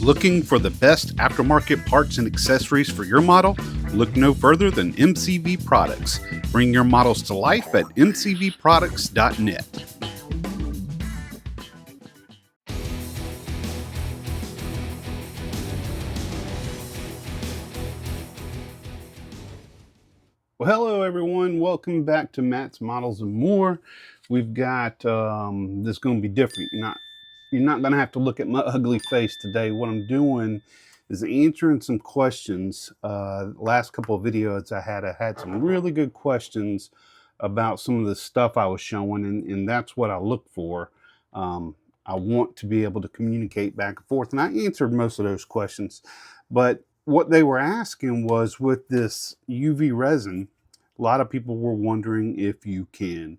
Looking for the best aftermarket parts and accessories for your model? Look no further than MCV Products. Bring your models to life at mcvproducts.net. Well, hello everyone. Welcome back to Matt's Models and More. We've got this going to be different. You're not going to have to look at my ugly face today. What I'm doing is answering some questions. Last couple of videos I had some really good questions about some of the stuff I was showing, and that's what I look for. I want to be able to communicate back and forth, and I answered most of those questions. But what they were asking was, with this UV resin, a lot of people were wondering if you can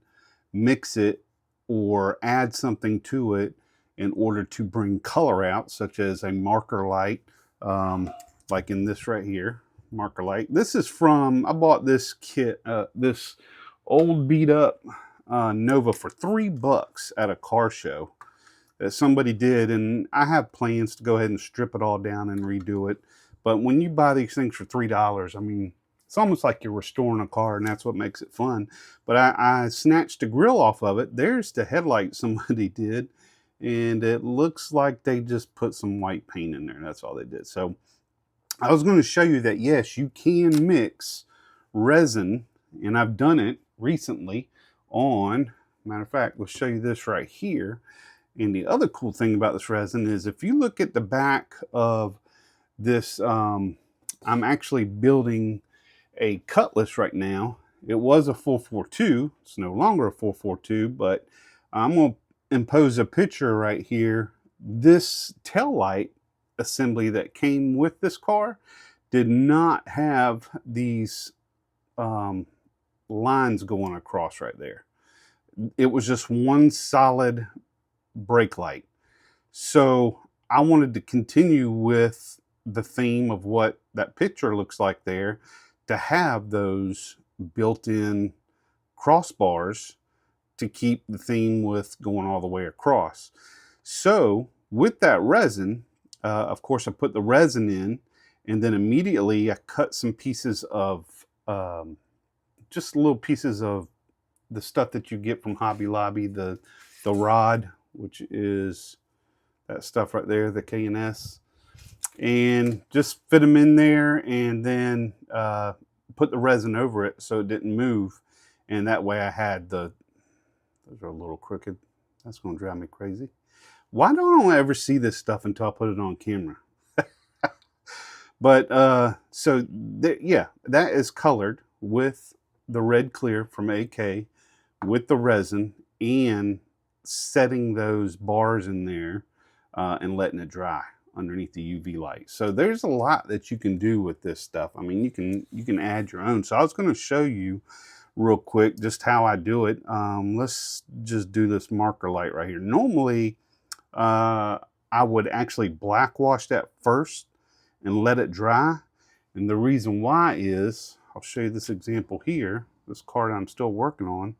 mix it or add something to it in order to bring color out, such as a marker light, like in this right here, marker light. This is from, I bought this kit, this old beat up Nova for $3 at a car show that somebody did, and I have plans to go ahead and strip it all down and redo it. But when you buy these things for $3, I mean, it's almost like you're restoring a car, and that's what makes it fun. But I snatched the grill off of it. There's the headlight somebody did, and it looks like they just put some white paint in there. That's all they did. So I was going to show you that, yes, you can mix resin, and I've done it recently on, matter of fact, let's show you this right here. And the other cool thing about this resin is, if you look at the back of this, I'm actually building a cutlass right now. It was a 442. It's no longer a 442, but I'm going to impose a picture right here. This tail light assembly that came with this car did not have these lines going across right there. It was just one solid brake light. So I wanted to continue with the theme of what that picture looks like there, to have those built-in crossbars to keep the theme with going all the way across. So with that resin, of course I put the resin in, and then immediately I cut some pieces of just little pieces of the stuff that you get from Hobby Lobby, the rod, which is that stuff right there, the K&S, and just fit them in there, and then put the resin over it so it didn't move. And that way I had those are a little crooked. That's going to drive me crazy. Why don't I ever see this stuff until I put it on camera? But yeah, that is colored with the red clear from AK, with the resin, and setting those bars in there and letting it dry underneath the UV light. So there's a lot that you can do with this stuff. I mean, you can add your own. So I was going to show you real quick just how I do it. Let's just do this marker light right here. Normally, I would actually black wash that first and let it dry. And the reason why is, I'll show you this example here, this card I'm still working on.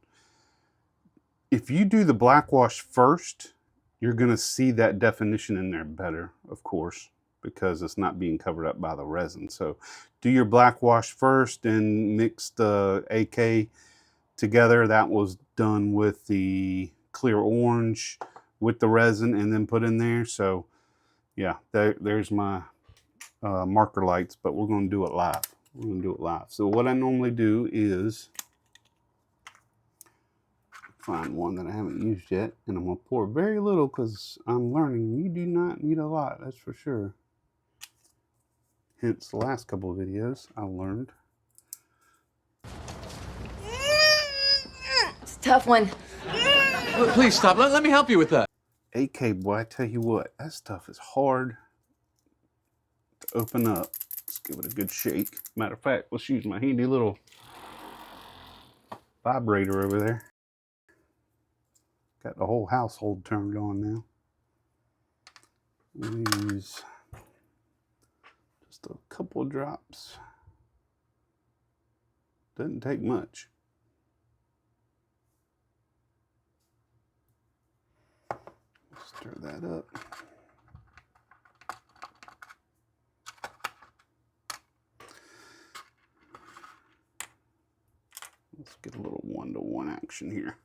If you do the black wash first, you're going to see that definition in there better, of course, because it's not being covered up by the resin. So do your black wash first and mix the AK together. That was done with the clear orange with the resin and then put in there. So yeah, there's my marker lights, but we're going to do it live. We're going to do it live. So what I normally do is find one that I haven't used yet, and I'm going to pour very little because I'm learning you do not need a lot, that's for sure. Hence the last couple of videos I learned. It's a tough one. Please stop. Let me help you with that. AK, boy, I tell you what, that stuff is hard to open up. Let's give it a good shake. Matter of fact, let's use my handy little vibrator over there. Got the whole household turned on now. We'll use just a couple of drops. Doesn't take much. Stir that up. 1-to-1 action here.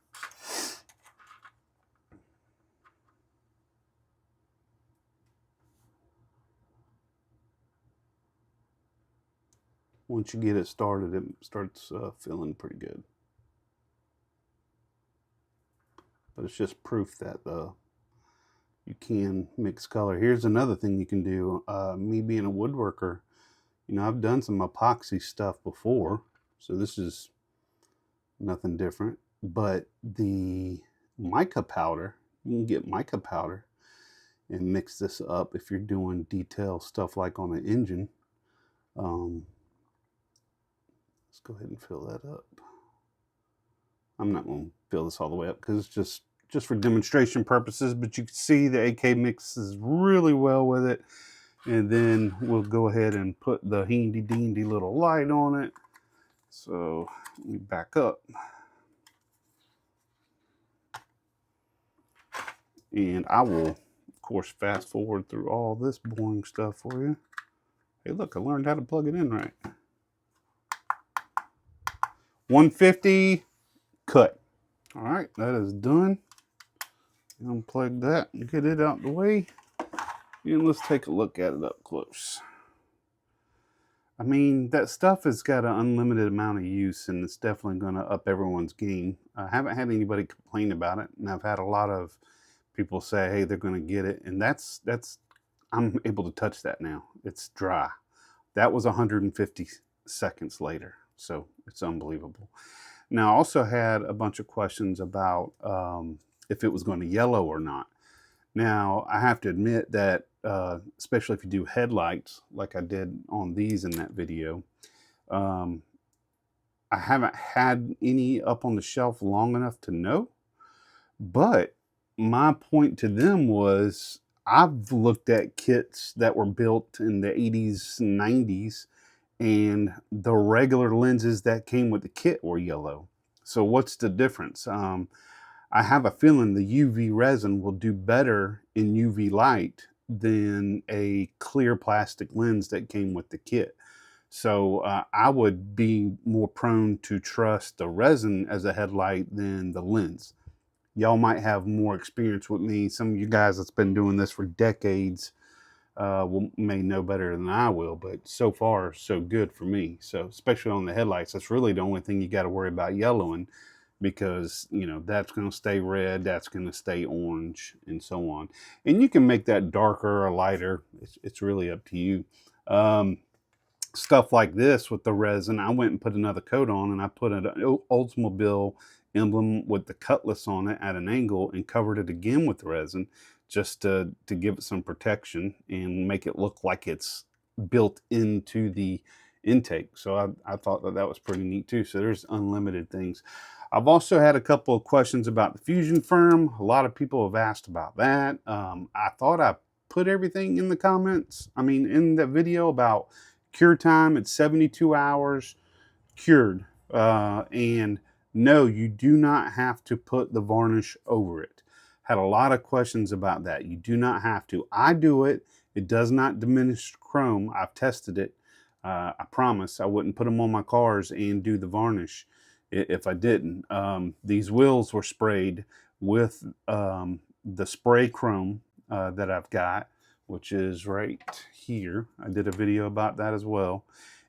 Once you get it started, it starts feeling pretty good. But it's just proof that you can mix color. Here's another thing you can do. Me being a woodworker, you know, I've done some epoxy stuff before, so this is nothing different. But the mica powder, you can get mica powder and mix this up if you're doing detail stuff like on an engine. Let's go ahead and fill that up. I'm not going to fill this all the way up because it's just for demonstration purposes, but you can see the AK mixes really well with it. And then we'll go ahead and put the handy dandy little light on it. So let me back up. And I will, of course, fast forward through all this boring stuff for you. Hey, look, I learned how to plug it in right. 150, cut. All right, that is done. Unplug that and get it out the way. And let's take a look at it up close. I mean, that stuff has got an unlimited amount of use, and it's definitely going to up everyone's game. I haven't had anybody complain about it, and I've had a lot of people say, hey, they're going to get it. And that's I'm able to touch that now. It's dry. That was 150 seconds later. So it's unbelievable. Now, I also had a bunch of questions about if it was going to yellow or not. Now, I have to admit that, especially if you do headlights, like I did on these in that video, I haven't had any up on the shelf long enough to know. But my point to them was, I've looked at kits that were built in the 80s and 90s, and the regular lenses that came with the kit were yellow. So what's the difference? I have a feeling the UV resin will do better in UV light than a clear plastic lens that came with the kit. So I would be more prone to trust the resin as a headlight than the lens. Y'all might have more experience with me. Some of you guys that's been doing this for decades may know better than I will, but so far so good for me. So especially on the headlights, that's really the only thing you got to worry about yellowing, because you know that's going to stay red, that's going to stay orange, and so on. And you can make that darker or lighter. It's really up to you. Stuff like this with the resin, I went and put another coat on, and I put an Oldsmobile emblem with the cutlass on it at an angle and covered it again with resin, just to give it some protection and make it look like it's built into the intake. So I thought that was pretty neat too. So there's unlimited things. I've also had a couple of questions about the fusion firm. A lot of people have asked about that. I thought I put everything in the comments. I mean, in the video about cure time, it's 72 hours cured. And no, you do not have to put the varnish over it. Had a lot of questions about that. You do not have to. I do it. It does not diminish chrome. I've tested it. I promise I wouldn't put them on my cars and do the varnish if I didn't. These wheels were sprayed with the spray chrome that I've got, which is right here. I did a video about that as well.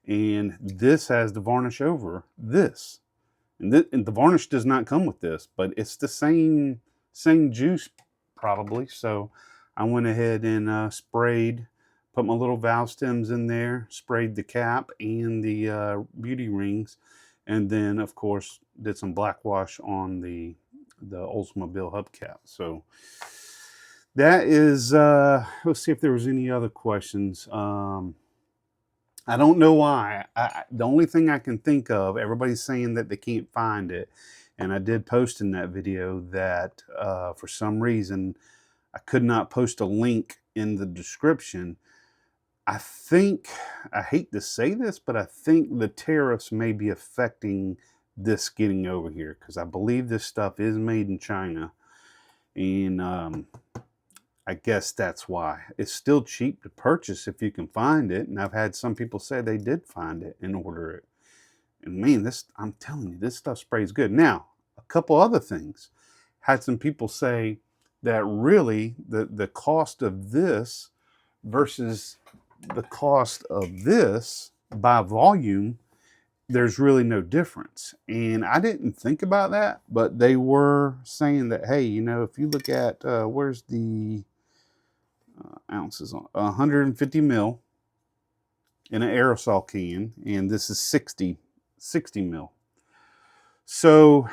And this has the varnish over this. And the varnish does not come with this, but it's the same juice probably. So I went ahead and sprayed, put my little valve stems in there, sprayed the cap and the beauty rings, and then of course did some black wash on the Oldsmobile hubcap. So that is, let's see if there was any other questions. I don't know why. The only thing I can think of, everybody's saying that they can't find it. And I did post in that video that for some reason, I could not post a link in the description. I think, I hate to say this, but I think the tariffs may be affecting this getting over here, because I believe this stuff is made in China. And I guess that's why. It's still cheap to purchase if you can find it. And I've had some people say they did find it and order it. And man, I'm telling you, this stuff sprays good. Now, couple other things. Had some people say that really the cost of this versus the cost of this by volume, there's really no difference. And I didn't think about that, but they were saying that, hey, you know, if you look at, where's the ounces on 150 mil in an aerosol can, and this is 60 mil. So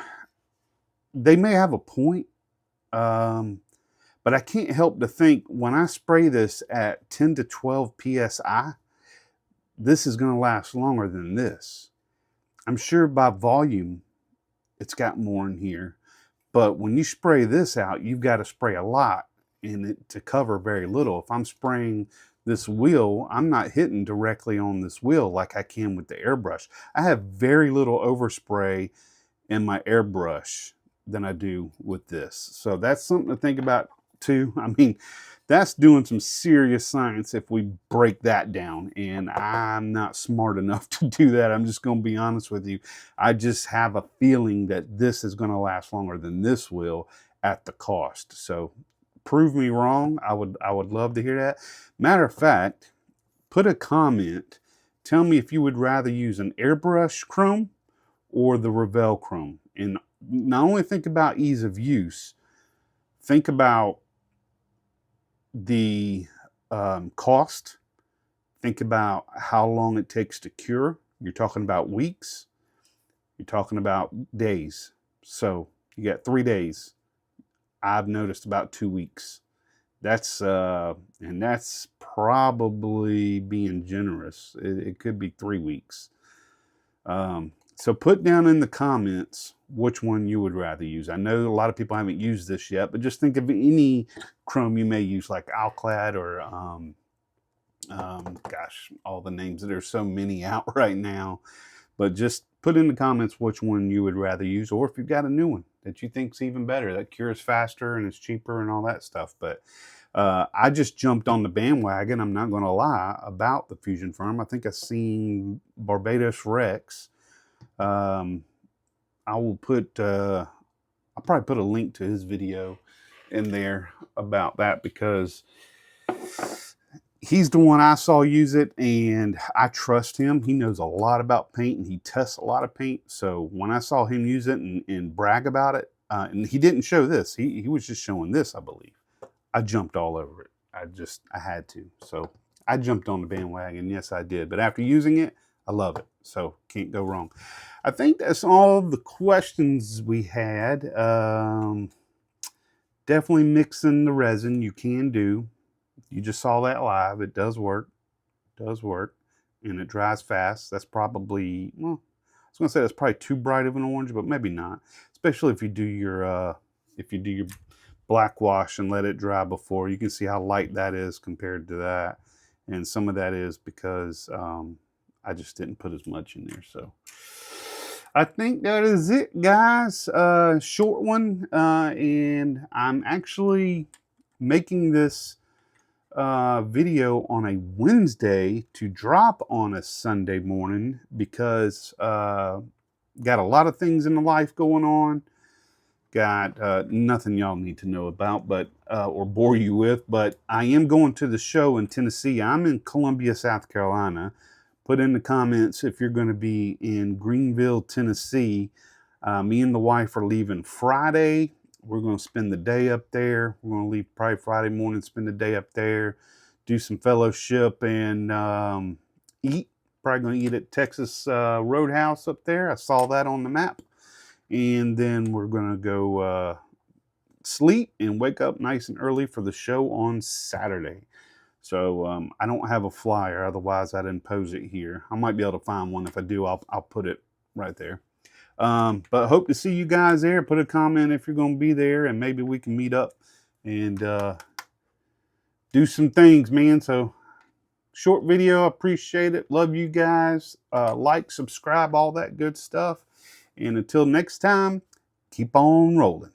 they may have a point, but I can't help to think when I spray this at 10 to 12 psi, this is going to last longer than this. I'm sure by volume, it's got more in here. But when you spray this out, you've got to spray a lot in it to cover very little. If I'm spraying this wheel, I'm not hitting directly on this wheel like I can with the airbrush. I have very little overspray in my airbrush than I do with this. So that's something to think about too. I mean, that's doing some serious science if we break that down, and I'm not smart enough to do that. I'm just going to be honest with you. I just have a feeling that this is going to last longer than this will at the cost. So prove me wrong. I would love to hear that. Matter of fact, put a comment. Tell me if you would rather use an airbrush chrome or the Revell chrome. And not only think about ease of use, think about the cost. Think about how long it takes to cure. You're talking about weeks. You're talking about days. So you got 3 days. I've noticed about 2 weeks. That's and that's probably being generous. It could be 3 weeks. So put down in the comments which one you would rather use. I know a lot of people haven't used this yet, but just think of any chrome you may use, like Alclad or gosh, all the names. There's so many out right now. But just put in the comments which one you would rather use, or if you've got a new one that you think's even better, that cures faster and is cheaper and all that stuff. But I just jumped on the bandwagon, I'm not going to lie, about the Fusion Firm. I think I've seen BARBATOS Rex. I will put, I'll probably put a link to his video in there about that, because he's the one I saw use it, and I trust him. He knows a lot about paint, and he tests a lot of paint. So when I saw him use it and brag about it, and he didn't show this, he was just showing this, I believe. I jumped all over it. I had to. So I jumped on the bandwagon. Yes, I did. But after using it, I love it. So can't go wrong. I think that's all the questions we had. Definitely mixing the resin. You can do. You just saw that live. It does work. It does work. And it dries fast. That's probably, well, I was going to say that's probably too bright of an orange, but maybe not. Especially if you do your black wash and let it dry before. You can see how light that is compared to that. And some of that is because I just didn't put as much in there. So I think that is it, guys. Short one. And I'm actually making this video on a Wednesday to drop on a Sunday morning, because got a lot of things in the life going on. Got nothing y'all need to know about, but or bore you with, but I am going to the show in Tennessee. I'm in Columbia, South Carolina. Put in the comments if you're going to be in Greenville, Tennessee. Me and the wife are leaving Friday. We're going to spend the day up there. We're going to leave probably Friday morning, spend the day up there, do some fellowship, and eat. Probably going to eat at Texas Roadhouse up there. I saw that on the map. And then we're going to go sleep and wake up nice and early for the show on Saturday. So I don't have a flyer. Otherwise, I'd impose it here. I might be able to find one. If I do, I'll put it right there. But hope to see you guys there. Put a comment if you're going to be there, and maybe we can meet up and do some things, man. So short video. Appreciate it. Love you guys. Like, subscribe, all that good stuff. And until next time, keep on rolling.